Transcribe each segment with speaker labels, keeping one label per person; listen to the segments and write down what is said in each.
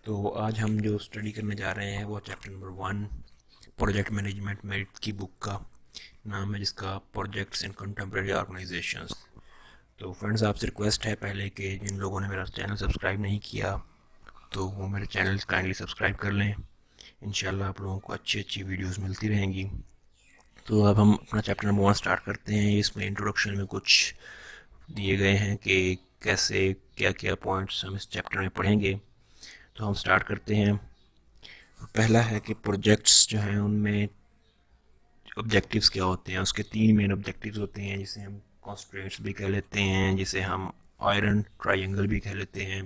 Speaker 1: तो आज हम जो स्टडी करने जा रहे हैं वो chapter number 1 project management merit की बुक का नाम है, जिसका प्रोजेक्ट्स इन कंटेम्प्रेरी ऑर्गेनाइजेशंस। तो फ्रेंड्स, आपसे रिक्वेस्ट है पहले कि जिन लोगों ने मेरा चैनल सब्सक्राइब नहीं किया तो वो मेरे चैनल काइंडली सब्सक्राइब कर लें। इंशाल्लाह आप लोगों को अच्छी अच्छी वीडियोस मिलती रहेंगी। तो अब हम अपना चैप्टर नंबर 1 स्टार्ट करते हैं। इसमें इंट्रोडक्शन में कुछ दिए गए हैं कि कैसे क्या क्या पॉइंट्स हम इस चैप्टर में पढ़ेंगे। तो हम स्टार्ट करते हैं। पहला है कि प्रोजेक्ट्स जो हैं उनमें ऑब्जेक्टिव्स क्या होते हैं। उसके 3 मेन ऑब्जेक्टिव्स होते हैं, जिसे हम कॉन्स्ट्रेंट्स भी कह लेते हैं, जिसे हम आयरन ट्रायंगल भी कह लेते हैं।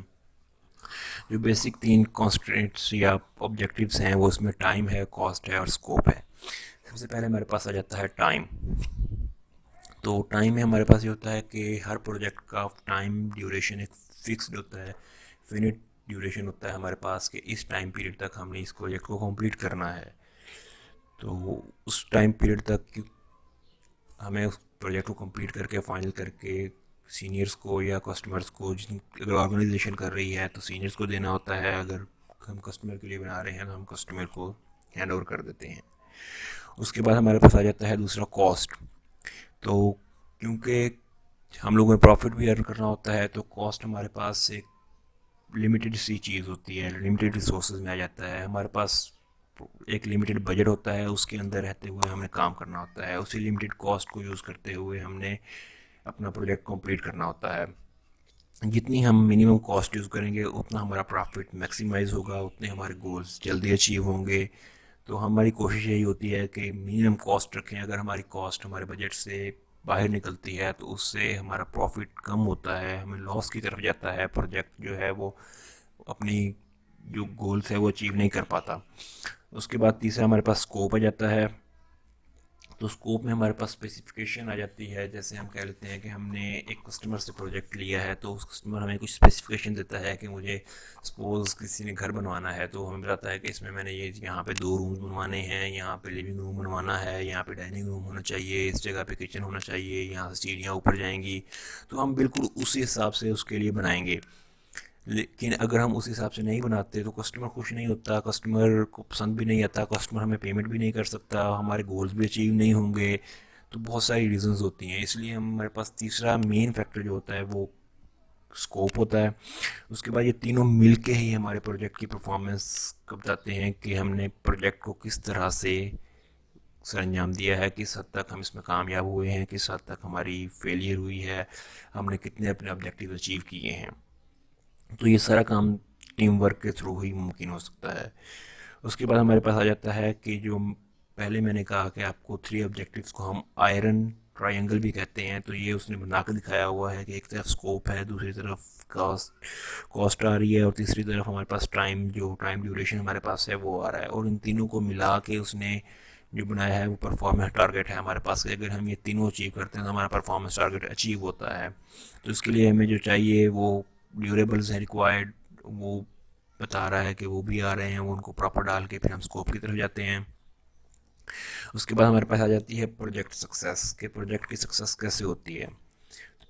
Speaker 1: जो बेसिक 3 कॉन्स्ट्रेंट्स या ऑब्जेक्टिव्स हैं वो इसमें टाइम है, कॉस्ट है और स्कोप है। सबसे पहले हमारे पास आ जाता है टाइम। तो टाइम में हमारे पास ये होता है कि हर प्रोजेक्ट का टाइम ड्यूरेशन एक फिक्स्ड होता है, फिनिट ड्यूरेशन होता है हमारे पास कि इस टाइम पीरियड तक हमने इस प्रोजेक्ट को कंप्लीट करना है। तो उस टाइम पीरियड तक हमें उस प्रोजेक्ट को कंप्लीट करके फाइनल करके सीनियर्स को या कस्टमर्स को, जिन अगर ऑर्गेनाइजेशन कर रही है तो सीनियर्स को देना होता है, अगर हम कस्टमर के लिए बना रहे हैं तो हम कस्टमर को हैंड ओवर कर देते हैं। उसके बाद हमारे पास आ जाता है दूसरा, कॉस्ट। तो क्योंकि हम लोगों को प्रॉफिट भी अर्न करना होता है तो कॉस्ट हमारे पास एक लिमिटेड सी चीज़ होती है, लिमिटेड रिसोर्सेज में आ जाता है। हमारे पास एक लिमिटेड बजट होता है, उसके अंदर रहते हुए हमें काम करना होता है। उसी लिमिटेड कॉस्ट को यूज़ करते हुए हमने अपना प्रोजेक्ट कंप्लीट करना होता है। जितनी हम मिनिमम कॉस्ट यूज़ करेंगे उतना हमारा प्रॉफिट मैक्सिमाइज होगा, उतने हमारे गोल्स जल्दी अचीव होंगे। तो हमारी कोशिश यही होती है कि मिनिमम कॉस्ट रखें। अगर हमारी कॉस्ट हमारे बजट से बाहर निकलती है तो उससे हमारा प्रॉफिट कम होता है, हमें लॉस की तरफ जाता है, प्रोजेक्ट जो है वो अपनी जो गोल्स है वो अचीव नहीं कर पाता। उसके बाद तीसरा हमारे पास स्कोप आ जाता है। तो स्कोप में हमारे पास स्पेसिफिकेशन आ जाती है। जैसे हम कह लेते हैं कि हमने एक कस्टमर से प्रोजेक्ट लिया है तो उस कस्टमर हमें कुछ स्पेसिफिकेशन देता है कि मुझे सपोज किसी ने घर बनवाना है, तो हमें बताता है कि इसमें मैंने ये यहाँ पे 2 रूम्स बनवाने हैं, यहाँ पे लिविंग रूम बनवाना है, यहाँ पे डाइनिंग रूम होना चाहिए, इस जगह पे किचन होना चाहिए, यहाँ से सीढ़ियाँ ऊपर जाएंगी। तो हम बिल्कुल उसी हिसाब से उसके लिए बनाएंगे। लेकिन अगर हम उस हिसाब से नहीं बनाते तो कस्टमर खुश नहीं होता, कस्टमर को पसंद भी नहीं आता, कस्टमर हमें पेमेंट भी नहीं कर सकता, हमारे गोल्स भी अचीव नहीं होंगे। तो बहुत सारी रीजंस होती हैं, इसलिए हमारे पास तीसरा मेन फैक्टर जो होता है वो स्कोप होता है। उसके बाद ये तीनों मिल के ही हमारे प्रोजेक्ट की परफॉर्मेंस को बताते हैं कि हमने प्रोजेक्ट को किस तरह से सर अंजाम दिया है, किस हद तक हम इसमें कामयाब हुए हैं, किस हद तक हमारी फेलियर हुई है, हमने कितने अपने ऑब्जेक्टिव अचीव किए हैं। तो ये सारा काम टीम वर्क के थ्रू ही मुमकिन हो सकता है। उसके बाद हमारे पास आ जाता है कि जो पहले मैंने कहा कि आपको 3 ऑब्जेक्टिव्स को हम आयरन ट्रायंगल भी कहते हैं, तो ये उसने बना कर दिखाया हुआ है कि एक तरफ स्कोप है, दूसरी तरफ कॉस्ट आ रही है और तीसरी तरफ हमारे पास टाइम, जो टाइम ड्यूरेशन हमारे पास है वो आ रहा है। और इन तीनों को मिला के उसने जो बनाया है वो परफॉर्मेंस टारगेट है हमारे पास। अगर हम ये तीनों अचीव करते हैं तो हमारा परफॉर्मेंस टारगेट अचीव होता है। तो इसके लिए हमें जो चाहिए वो ड्यूरेबल्स हैं रिक्वायर्ड, वो बता रहा है कि वो भी आ रहे हैं, वो उनको प्रॉपर डाल के फिर हम स्कोप की तरफ जाते हैं। उसके बाद हमारे पास आ जाती है प्रोजेक्ट सक्सेस, के प्रोजेक्ट की सक्सेस कैसे होती है।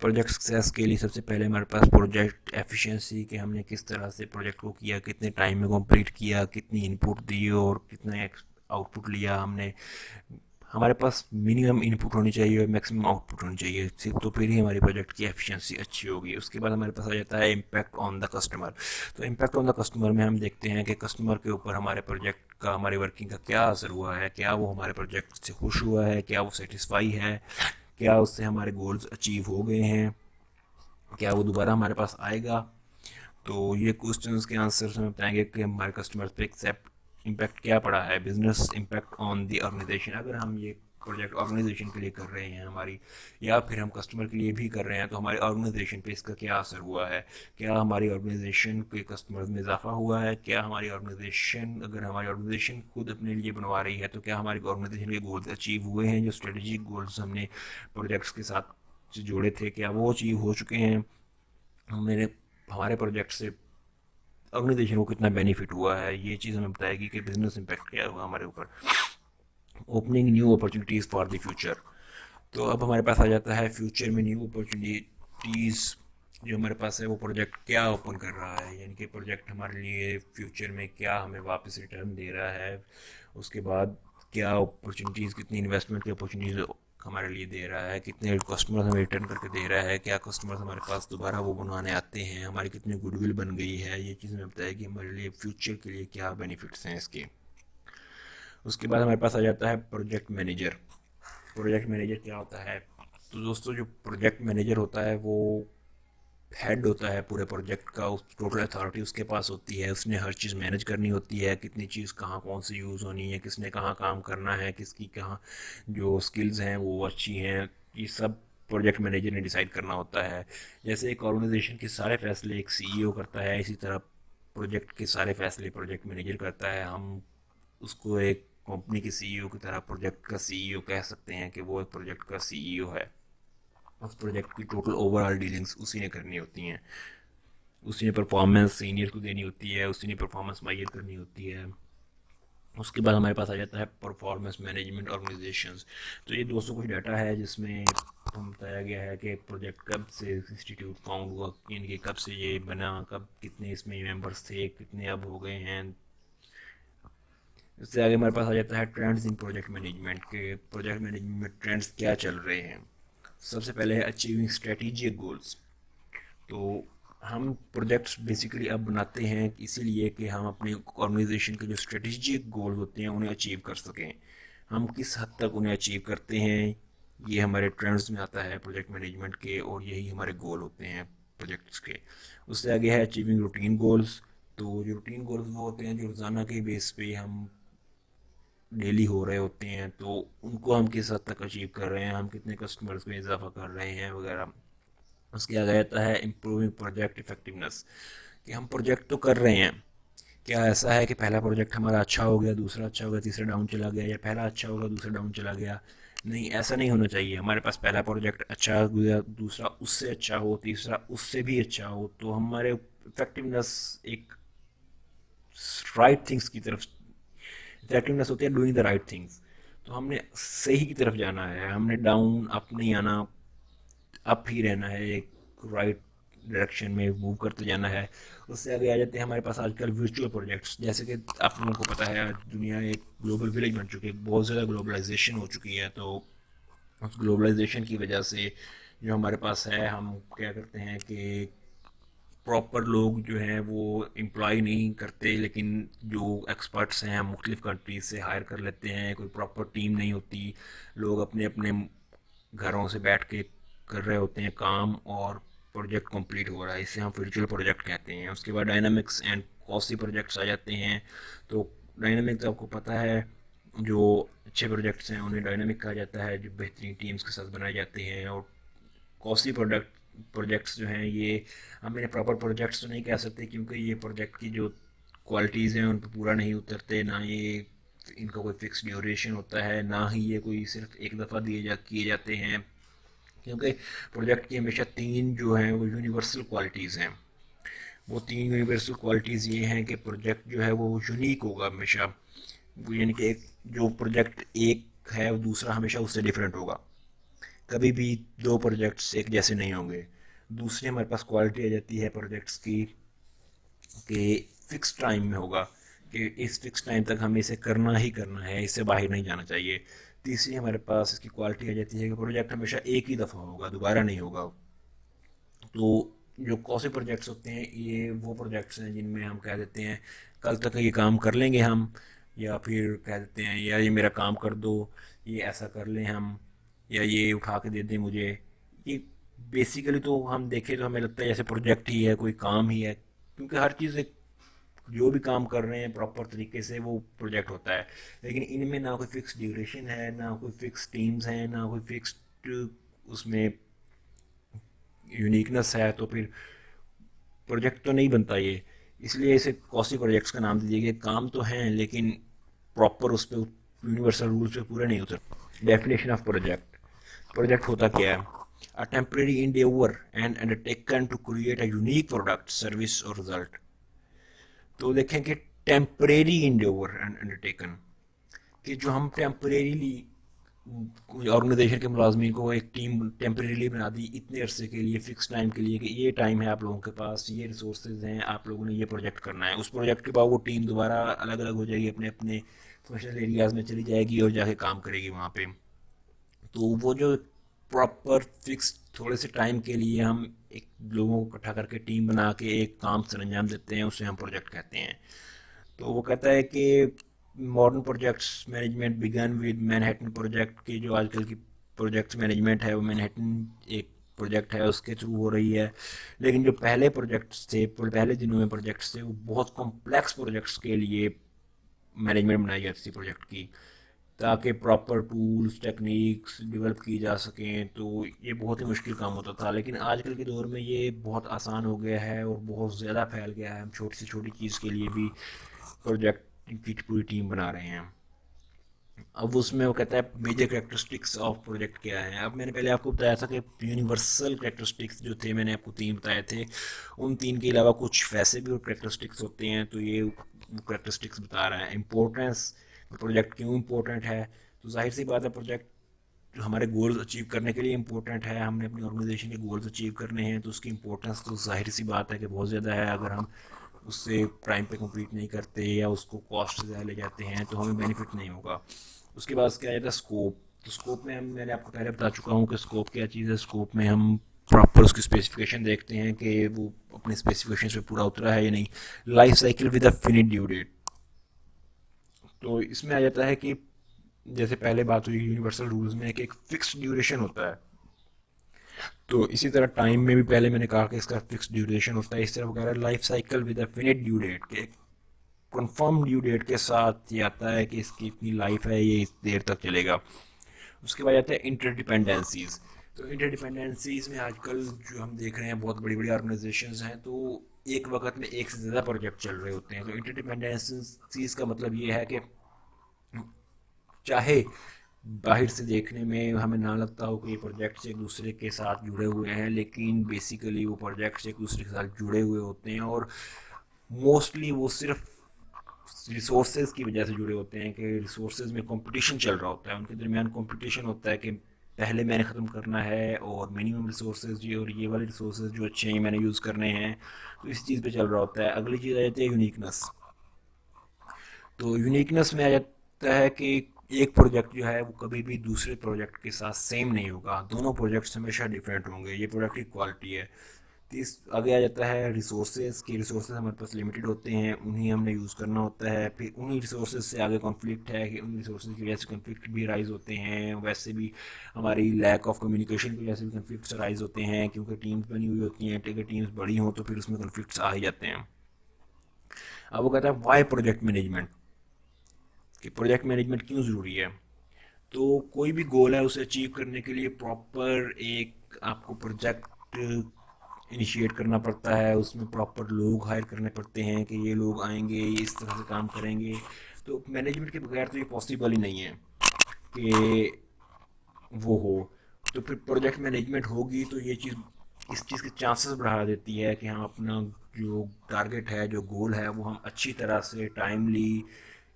Speaker 1: प्रोजेक्ट सक्सेस के लिए सबसे पहले हमारे पास प्रोजेक्ट एफिशिएंसी, कि हमने किस तरह से प्रोजेक्ट को किया, कितने टाइम में कंप्लीट किया, कितनी इनपुट दी और कितना आउटपुट लिया हमने। हमारे पास मिनिमम इनपुट होनी चाहिए और मैक्सिमम आउटपुट होनी चाहिए, सिर्फ तो फिर ही हमारी प्रोजेक्ट की एफिशिएंसी अच्छी होगी। उसके बाद हमारे पास आ जाता है इम्पैक्ट ऑन द कस्टमर। तो इम्पैक्ट ऑन द कस्टमर में हम देखते हैं कि कस्टमर के ऊपर हमारे प्रोजेक्ट का, हमारी वर्किंग का क्या असर हुआ है, क्या वो हमारे प्रोजेक्ट से खुश हुआ है, क्या वो सेटिस्फाई है, क्या उससे हमारे गोल्स अचीव हो गए हैं, क्या वो दोबारा हमारे पास आएगा। तो ये क्वेश्चंस के आंसर हमें बताएंगे कि हमारे कस्टमर्स पे एक्सेप्ट इम्पैक्ट क्या पड़ा है, business impact on the organisation. अगर हम ये प्रोजेक्ट ऑर्गेनाइजेशन के लिए कर रहे हैं हमारी, या फिर हम कस्टमर के लिए भी कर रहे हैं, तो हमारी ऑर्गेनाइजेशन पे इसका क्या असर हुआ है। क्या हमारी ऑर्गेनाइजेशन के कस्टमर्स में इजाफा हुआ है, क्या हमारी ऑर्गेनाइजेशन, अगर हमारी ऑर्गेनाइजेशन खुद अपने लिए बनवा रही है तो क्या हमारी ऑर्गेनाइजेशन के गोल्स अचीव हुए हैं, जो स्ट्रेटेजिक गोल्स हमने प्रोजेक्ट्स के साथ जोड़े थे क्या वो अचीव हो चुके हैं। मेरे हमारे प्रोजेक्ट से ऑर्गेनाइजेशन को कितना बेनिफिट हुआ है, ये चीज़ हमें बताएगी कि बिजनेस इम्पैक्ट क्या हुआ हमारे ऊपर। Opening new opportunities for the future. तो अब हमारे पास आ जाता है फ्यूचर में न्यू अपॉर्चुनिटीज़ जो हमारे पास है वो प्रोजेक्ट क्या ओपन कर रहा है, यानी कि प्रोजेक्ट हमारे लिए फ्यूचर में क्या हमें वापस रिटर्न दे रहा है, उसके बाद क्या अपॉर्चुनिटीज़, कितनी इन्वेस्टमेंट की अपॉर्चुनिटीज़ हमारे लिए दे रहा है, कितने कस्टमर्स हमें रिटर्न करके दे रहा है, क्या कस्टमर्स हमारे पास दोबारा वो बनवाने आते हैं, हमारी कितनी गुडविल बन गई है, ये चीज़ हमें बताया कि हमारे लिए फ्यूचर के लिए क्या बेनिफिट्स हैं इसके। उसके बाद हमारे पास आ जाता है प्रोजेक्ट मैनेजर। प्रोजेक्ट मैनेजर क्या होता है? तो दोस्तों, जो प्रोजेक्ट मैनेजर होता है वो हेड होता है पूरे प्रोजेक्ट का, उस टोटल अथॉरिटी उसके पास होती है, उसने हर चीज़ मैनेज करनी होती है, कितनी चीज़ कहाँ कौन सी यूज़ होनी है, किसने कहाँ काम करना है, किसकी कहाँ जो स्किल्स हैं वो अच्छी हैं, ये सब प्रोजेक्ट मैनेजर ने डिसाइड करना होता है। जैसे एक ऑर्गेनाइजेशन के सारे फैसले एक सीईओ करता है, इसी तरह प्रोजेक्ट के सारे फैसले प्रोजेक्ट मैनेजर करता है। हम उसको एक कंपनी के सीईओ की तरह प्रोजेक्ट का सीईओ कह सकते हैं कि वो एक प्रोजेक्ट का सीईओ है। उस प्रोजेक्ट की टोटल ओवरऑल डीलिंग्स उसी ने करनी होती हैं, उसी ने परफॉर्मेंस सीनियर को देनी होती है, उसी ने परफॉर्मेंस माइयर करनी होती है। उसके बाद हमारे पास आ जाता है परफॉर्मेंस मैनेजमेंट ऑर्गेनाइजेशंस। तो ये 200 कुछ डाटा है जिसमें हम बताया गया है कि प्रोजेक्ट कब से इंस्टीट्यूट फाउंड हुआ, इनके कब से ये बना, कब कितने इसमें मेंबर्स थे, कितने अब हो गए हैं। इससे आगे हमारे पास आ जाता है ट्रेंड्स इन प्रोजेक्ट मैनेजमेंट के, प्रोजेक्ट मैनेजमेंट में ट्रेंड्स क्या चल रहे हैं। सबसे पहले है अचीविंग स्ट्रेटेजिक गोल्स। तो हम प्रोजेक्ट्स बेसिकली अब बनाते हैं इसीलिए कि हम अपने ऑर्गेनाइजेशन के जो स्ट्रेटेजिक गोल होते हैं उन्हें अचीव कर सकें। हम किस हद तक उन्हें अचीव करते हैं, ये हमारे ट्रेंड्स में आता है प्रोजेक्ट मैनेजमेंट के, और यही हमारे गोल होते हैं प्रोजेक्ट्स के। उससे आगे है अचीविंग रूटीन गोल्स। तो जो रूटीन गोल्स वो होते हैं जो रोज़ाना के बेस पे हम डेली हो रहे होते हैं, तो उनको हम किस हद तक अचीव कर रहे हैं, हम कितने कस्टमर्स में इजाफा कर रहे हैं वगैरह। उसके आगे आता है इम्प्रूविंग प्रोजेक्ट इफेक्टिवनेस, कि हम प्रोजेक्ट तो कर रहे हैं, क्या ऐसा है कि पहला प्रोजेक्ट हमारा अच्छा हो गया, दूसरा अच्छा हो गया, तीसरा डाउन चला गया, या पहला अच्छा होगा दूसरा डाउन चला गया? नहीं, ऐसा नहीं होना चाहिए। हमारे पास पहला प्रोजेक्ट अच्छा हुआ, दूसरा उससे अच्छा हो, तीसरा उससे भी अच्छा हो, तो हमारे इफेक्टिवनेस एक राइट थिंग्स की तरफ, इफेक्टिवनेस होती है डूइंग द राइट थिंग्स। तो हमने सही की तरफ जाना है, हमने डाउन अप नहीं आना, अप ही रहना है, एक राइट डायरेक्शन में मूव करते जाना है। उससे आगे आ जाते हैं हमारे पास आजकल वर्चुअल प्रोजेक्ट्स। जैसे कि आप लोगों को पता है आज दुनिया एक ग्लोबल विलेज बन चुकी है, बहुत ज़्यादा ग्लोबलाइजेशन हो चुकी है। तो उस ग्लोबलाइजेशन की वजह से जो हमारे पास है, हम क्या करते हैं कि प्रॉपर लोग जो हैं वो एम्प्लॉय नहीं करते, लेकिन जो एक्सपर्ट्स हैं हम मुख्तलिफ कंट्रीज से हायर कर लेते हैं। कोई प्रॉपर टीम नहीं होती, लोग अपने अपने घरों से बैठ के कर रहे होते हैं काम, और प्रोजेक्ट कंप्लीट हो रहा है। इसे हम वर्चुअल प्रोजेक्ट कहते हैं। उसके बाद डायनामिक्स एंड कॉस्टली प्रोजेक्ट्स आ जाते हैं। तो डायनामिक्स आपको पता है, जो अच्छे प्रोजेक्ट्स हैं उन्हें डायनामिक कहा जाता है, जो बेहतरीन टीम्स के साथ बनाए जाते हैं। और कॉस्टली प्रोजेक्ट्स जो हैं ये हम इन्हें प्रॉपर प्रोजेक्ट्स तो नहीं कह सकते, क्योंकि ये प्रोजेक्ट की जो क्वालिटीज़ हैं उन पर पूरा नहीं उतरते, ना ये इनका कोई फिक्स ड्यूरेशन होता है, ना ही ये कोई सिर्फ एक दफ़ा किए जाते हैं। क्योंकि प्रोजेक्ट की हमेशा तीन जो हैं वो यूनिवर्सल क्वालिटीज़ हैं। वो तीन यूनिवर्सल क्वालिटीज़ ये हैं कि प्रोजेक्ट जो है वो यूनिक होगा हमेशा, वो यानी कि एक जो प्रोजेक्ट एक है वो दूसरा हमेशा उससे डिफरेंट होगा। कभी भी दो प्रोजेक्ट्स एक जैसे नहीं होंगे। दूसरी हमारे पास क्वालिटी आ जाती है प्रोजेक्ट्स की कि फ़िक्स टाइम में होगा, कि इस फिक्स टाइम तक हमें इसे करना ही करना है, इससे बाहर नहीं जाना चाहिए। तीसरी हमारे पास इसकी क्वालिटी आ जाती है कि प्रोजेक्ट हमेशा एक ही दफ़ा होगा, दोबारा नहीं होगा। तो जो कौसे प्रोजेक्ट्स होते हैं ये वो प्रोजेक्ट्स हैं जिनमें हम कह देते हैं कल तक ये काम कर लेंगे हम, या फिर कह देते हैं यार ये मेरा काम कर दो, ये ऐसा कर लें हम, या ये उठा के दे दें मुझे। ये बेसिकली तो हम देखें तो हमें लगता है जैसे प्रोजेक्ट ही है, कोई काम ही है, क्योंकि हर चीज़ एक जो भी काम कर रहे हैं प्रॉपर तरीके से वो प्रोजेक्ट होता है। लेकिन इनमें ना कोई फिक्स ड्यूरेशन है, ना कोई फिक्स टीम्स हैं, ना कोई फिक्स्ड उसमें यूनिकनेस है, तो फिर प्रोजेक्ट तो नहीं बनता ये। इसलिए इसे कॉस्टली प्रोजेक्ट्स का नाम दीजिए कि काम तो हैं लेकिन प्रॉपर उस पर यूनिवर्सल रूल्स पे पूरे नहीं उतर। डेफिनेशन ऑफ प्रोजेक्ट, प्रोजेक्ट होता क्या है? A temporary endeavor and undertaken to create a unique product, service or result। तो देखें कि टेम्परेरी endeavor and undertaken, कि जो हम टेम्परेरीली ऑर्गेनाइजेशन के मुलाजमी को एक टीम टेम्परेली बना दी इतने अरसे के लिए, फिक्स टाइम के लिए, कि ये टाइम है आप लोगों के पास, ये रिसोर्सेज हैं, आप लोगों ने ये प्रोजेक्ट करना है। उस प्रोजेक्ट के बाद वो टीम दोबारा अलग अलग हो जाएगी, अपने अपने फंक्शनल एरियाज़ में चली जाएगी और जाके काम करेगी वहाँ पे। तो वो जो प्रॉपर फिक्स थोड़े से टाइम के लिए हम एक लोगों को इकट्ठा करके टीम बना के एक काम सर अंजाम देते हैं, उसे हम प्रोजेक्ट कहते हैं। तो वो कहता है कि modern projects management began with Manhattan project की, जो आजकल की प्रोजेक्ट्स मैनेजमेंट है वो मैनहट्टन एक प्रोजेक्ट है उसके थ्रू हो रही है। लेकिन जो पहले प्रोजेक्ट्स थे, पहले दिनों में प्रोजेक्ट्स थे, वो बहुत कॉम्प्लेक्स प्रोजेक्ट्स के लिए मैनेजमेंट बनाई जाती थी प्रोजेक्ट की, ताकि प्रॉपर टूल्स टेक्निक्स डेवलप की जा सकें। तो ये बहुत ही मुश्किल काम होता था, लेकिन आजकल के दौर में ये बहुत आसान हो गया है और बहुत ज़्यादा फैल गया है। हम छोटी से छोटी चीज़ के लिए भी प्रोजेक्ट की पूरी टीम बना रहे हैं। अब उसमें वो कहता है मेजर करेक्टरिस्टिक्स ऑफ प्रोजेक्ट क्या है। अब मैंने पहले आपको बताया था कि यूनिवर्सल करेक्टरिस्टिक्स जो थे, मैंने आपको तीन बताए थे। उन तीन के अलावा कुछ वैसे भी करेक्टरिस्टिक्स होते हैं, तो ये करेक्टरिस्टिक्स बता रहा है। इम्पोर्टेंस, प्रोजेक्ट क्यों इम्पोर्टेंट है। तो जाहिर सी बात है, प्रोजेक्ट जो हमारे गोल्स अचीव करने के लिए इम्पोर्टेंट है, हमने अपनी ऑर्गेनाइजेशन के गोल्स अचीव करने हैं, तो उसकी इम्पोर्टेंस तो जाहिर सी बात है कि बहुत ज़्यादा है। अगर हम उससे टाइम पे कंप्लीट नहीं करते या उसको कॉस्ट से ज़्यादा ले जाते हैं तो हमें बेनिफिट नहीं होगा। उसके बाद क्या आ जाता है स्कोप। तो स्कोप में हम, मैंने आपको पहले बता चुका हूँ कि स्कोप क्या चीज़ है। स्कोप में हम प्रॉपर उसकी स्पेसिफिकेशन देखते हैं कि वो अपने स्पेसिफिकेशन पे पूरा उतरा है या नहीं। Life cycle with a finite due date. तो इसमें आ जाता है कि जैसे पहले बात हुई यूनिवर्सल रूल्स में कि एक फिक्स ड्यूरेशन होता है, तो इसी तरह टाइम में भी पहले मैंने कहा कि इसका फिक्स ड्यूरेशन होता है। इस तरह वगैरह life cycle with a finite due date के कंफर्म ड्यू डेट के साथ ये आता है कि इसकी इतनी लाइफ है, ये इस देर तक चलेगा। उसके बाद आते हैं इंटरडिपेंडेंसीज। तो इंटरडिपेंडेंसीज में आजकल जो हम देख रहे हैं बहुत बड़ी बड़ी ऑर्गेनाइजेशंस हैं, तो एक वक्त में एक से ज़्यादा प्रोजेक्ट चल रहे होते हैं। तो इंटरडिपेंडेंसीज का मतलब ये है कि चाहे बाहर से देखने में हमें ना लगता हो कि ये प्रोजेक्ट्स एक दूसरे के साथ जुड़े हुए हैं, लेकिन बेसिकली वो प्रोजेक्ट्स एक दूसरे के साथ जुड़े हुए होते हैं। और मोस्टली वो सिर्फ रिसोर्सेज की वजह से जुड़े होते हैं कि रिसोर्सेज में कंपटीशन चल रहा होता है, उनके दरमियान कंपटीशन होता है कि पहले मैंने ख़त्म करना है और मिनिमम रिसोर्सेज ये, और ये वाले रिसोर्सेज जो अच्छे हैं मैंने यूज़ करने हैं। तो इस चीज़ पे चल रहा होता है। अगली चीज़ आ जाती है यूनिकनेस। तो यूनिकनेस में आ जाता है कि एक प्रोजेक्ट जो है वो कभी भी दूसरे प्रोजेक्ट के साथ सेम नहीं होगा, दोनों प्रोजेक्ट्स हमेशा डिफरेंट होंगे। ये प्रोजेक्ट की क्वालिटी है। तीस आगे आ जाता है रिसोर्सेज की। रिसोर्सेज हमारे पास लिमिटेड होते हैं, उन्हीं हमने यूज़ करना होता है। फिर उन्हीं रिसोर्सेज से आगे कॉन्फ्लिक्ट है कि उन रिसोर्सेज की वजह से कॉन्फ्लिक्ट भी राइज होते हैं। वैसे भी हमारी लैक ऑफ कम्युनिकेशन की वजह से भी कॉन्फ्लिक्ट्स राइज होते हैं, क्योंकि टीम्स बनी हुई होती हैं। अगर टीम्स बड़ी हों तो फिर उसमें कॉन्फ्लिक्ट्स आ ही जाते हैं। अब वो कहता है वाई प्रोजेक्ट मैनेजमेंट, कि प्रोजेक्ट मैनेजमेंट क्यों ज़रूरी है। तो कोई भी गोल है उसे अचीव करने के लिए प्रॉपर एक आपको प्रोजेक्ट इनिशिएट करना पड़ता है। उसमें प्रॉपर लोग हायर करने पड़ते हैं कि ये लोग आएंगे, ये इस तरह से काम करेंगे। तो मैनेजमेंट के बगैर तो ये पॉसिबल ही नहीं है कि वो हो। तो फिर प्रोजेक्ट मैनेजमेंट होगी तो ये चीज़, इस चीज़ के चांसेस बढ़ा देती है कि हम अपना जो टारगेट है, जो गोल है, वो हम अच्छी तरह से टाइमली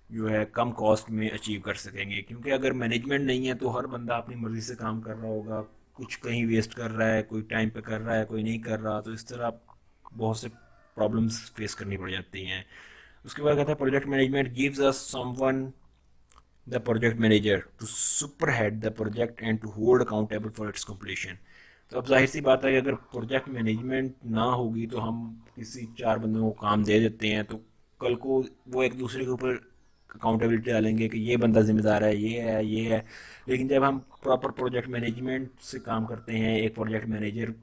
Speaker 1: जो है कम कॉस्ट में अचीव कर सकेंगे। क्योंकि अगर मैनेजमेंट नहीं है तो हर बंदा अपनी मर्ज़ी से काम कर रहा होगा, कुछ कहीं वेस्ट कर रहा है, कोई टाइम पे कर रहा है, कोई नहीं कर रहा। तो इस तरह बहुत से प्रॉब्लम्स फेस करनी पड़ जाती हैं। उसके बाद कहता है project management gives us someone the project manager to superhead the project and to hold accountable for its completion। तो अब जाहिर सी बात है कि अगर प्रोजेक्ट मैनेजमेंट ना होगी तो हम किसी चार बंदों को काम दे देते हैं, तो कल को वो एक दूसरे के ऊपर अकाउंटेबिलिटी डालेंगे कि ये बंदा जिम्मेदार है, ये है, ये है। लेकिन जब हम प्रॉपर प्रोजेक्ट मैनेजमेंट से काम करते हैं, एक प्रोजेक्ट मैनेजर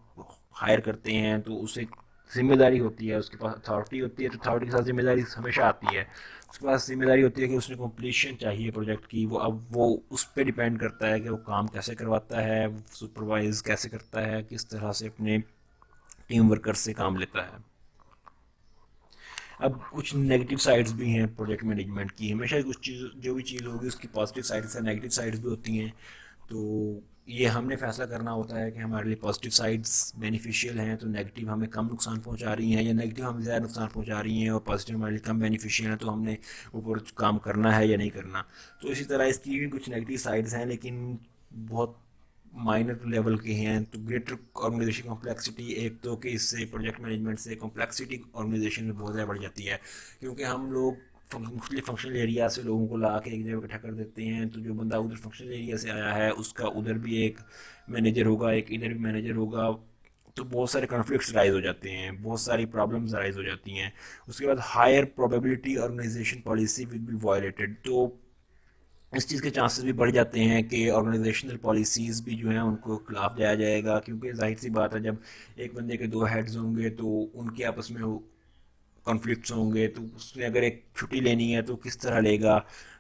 Speaker 1: हायर करते हैं, तो उसे जिम्मेदारी होती है, उसके पास अथॉरिटी होती है, तो अथॉरिटी के साथ जिम्मेदारी हमेशा आती है। उसके पास जिम्मेदारी होती है कि उसने कंप्लीशन चाहिए प्रोजेक्ट की। वो अब वो उस पर डिपेंड करता है कि वो काम कैसे करवाता है, सुपरवाइज कैसे करता है, किस तरह से अपने टीम वर्कर से काम लेता है। अब कुछ नेगेटिव साइड्स भी हैं प्रोजेक्ट मैनेजमेंट की। हमेशा कुछ चीज़, जो भी चीज़ होगी उसकी पॉजिटिव साइड्स हैं, नेगेटिव साइड्स भी होती हैं। तो ये हमने फैसला करना होता है कि हमारे लिए पॉजिटिव साइड्स बेनिफिशियल हैं तो नेगेटिव हमें कम नुकसान पहुंचा रही हैं, या नेगेटिव हमें ज़्यादा नुकसान पहुंचा रही हैं और पॉजिटिव हमारे लिए कम बेनिफिशियल हैं, तो हमने ऊपर काम करना है या नहीं करना। तो इसी तरह इसकी भी कुछ नेगेटिव साइड्स हैं, लेकिन बहुत माइनर लेवल के हैं। तो ग्रेटर ऑर्गेनाइजेशन कॉम्प्लेक्सिटी, एक तो कि इससे प्रोजेक्ट मैनेजमेंट से कॉम्प्लेक्सिटी ऑर्गेनाइजेशन में बहुत ज़्यादा बढ़ जाती है, क्योंकि हम लोग मुख्तलिफ फंक्शनल एरिया से लोगों को ला के एक जगह इकट्ठा कर देते हैं। तो जो बंदा उधर फंक्शनल एरिया से आया है उसका उधर भी एक मैनेजर होगा, एक इधर भी मैनेजर होगा, तो बहुत सारे कॉन्फ्लिक्ट्स राइज हो जाते हैं, बहुत सारी प्रॉब्लम्स राइज हो जाती हैं। उसके बाद higher probability organisation policy will be violated, तो इस चीज़ के चांसेस भी बढ़ जाते हैं कि ऑर्गेनाइजेशनल पॉलिसीज़ भी जो हैं उनको खिलाफ जाया जाएगा, क्योंकि जाहिर सी बात है जब एक बंदे के दो हेड्स होंगे तो उनके आपस में कॉन्फ्लिक्ट्स होंगे, तो उसने अगर एक छुट्टी लेनी है तो किस तरह लेगा।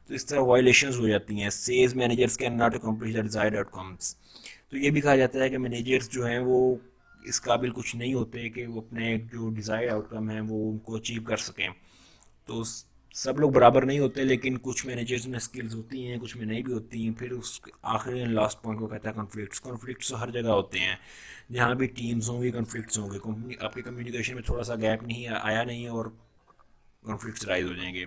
Speaker 1: तो इस तरह वायलेशंस हो जाती हैं। Sales managers can not accomplish the desired outcomes. तो ये भी कहा जाता है कि मैनेजर्स जो हैं वो इस काबिल कुछ नहीं होते कि वो अपने जो डिज़ायर्ड आउटकम है वो उनको अचीव कर सकें। तो सब लोग बराबर नहीं होते, लेकिन कुछ मैनेजर्स में स्किल्स होती हैं, कुछ में नहीं भी होती हैं। फिर उस आखिरी लास्ट पॉइंट को कहता है कॉन्फ्लिक्ट्स। कॉन्फ्लिक्ट्स तो हर जगह होते हैं, जहाँ भी टीम्स होंगी कॉन्फ्लिक्ट्स होंगे। आपके कम्युनिकेशन में थोड़ा सा गैप नहीं आया नहीं है और कॉन्फ्लिक्ट्स राइज हो जाएंगे।